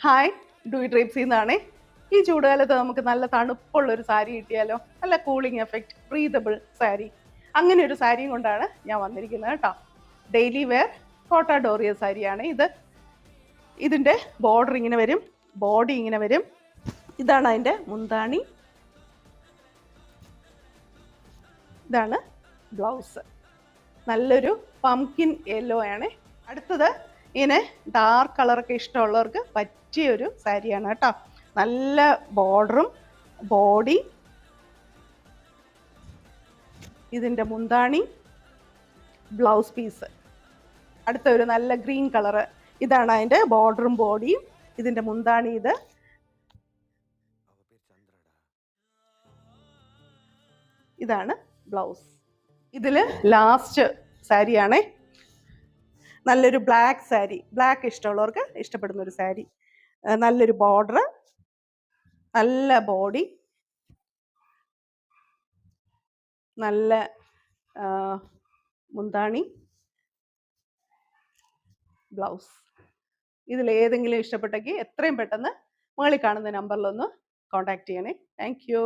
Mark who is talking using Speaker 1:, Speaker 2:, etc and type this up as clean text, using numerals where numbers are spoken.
Speaker 1: Hi, Dewey ഡ്രീപ്സിൽ നിന്നാണേ. ഈ ചൂടുകാലത്ത് നമുക്ക് നല്ല തണുപ്പുള്ളൊരു സാരി കിട്ടിയാലോ, നല്ല കൂളിംഗ് എഫക്റ്റ് ബ്രീതബിൾ സാരി. അങ്ങനെ ഒരു സാരിയും കൊണ്ടാണ് ഞാൻ വന്നിരിക്കുന്നത് കേട്ടോ. ഡെയിലി വെയർ കോട്ട ഡോറിയ സാരിയാണ് ഇത്. ഇതിൻ്റെ ബോർഡർ ഇങ്ങനെ വരും, ബോഡി ഇങ്ങനെ വരും. ഇതാണ് അതിൻ്റെ മുന്താണി, ഇതാണ് ബ്ലൗസ്. നല്ലൊരു പംകിൻ യെല്ലോ ആണ്. അടുത്തത് ഇങ്ങനെ ഡാർക്ക് കളറൊക്കെ ഇഷ്ടമുള്ളവർക്ക് പറ്റിയ ഒരു സാരിയാണ് കേട്ടോ. നല്ല ബോർഡറും ബോഡി, ഇതിൻ്റെ മുന്താണി, ബ്ലൗസ് പീസ്. അടുത്ത ഒരു നല്ല ഗ്രീൻ കളറ്, ഇതാണ് അതിൻ്റെ ബോർഡറും ബോഡിയും, ഇതിൻ്റെ മുന്താണി, ഇതാണ് ബ്ലൗസ്. ഇതിൽ ലാസ്റ്റ് സാരിയാണേ. നല്ലൊരു ബ്ലാക്ക് സാരി, ബ്ലാക്ക് ഇഷ്ടമുള്ളവർക്ക് ഇഷ്ടപ്പെടുന്ന ഒരു സാരി. നല്ലൊരു ബോർഡർ, നല്ല ബോഡി, നല്ല മുന്താണി, ബ്ലൗസ്. ഇതിലേതെങ്കിലും ഇഷ്ടപ്പെട്ടെങ്കിൽ എത്രയും പെട്ടെന്ന് മുകളിൽ കാണുന്ന നമ്പറിലൊന്ന് കോൺടാക്ട് ചെയ്യണേ. Thank you.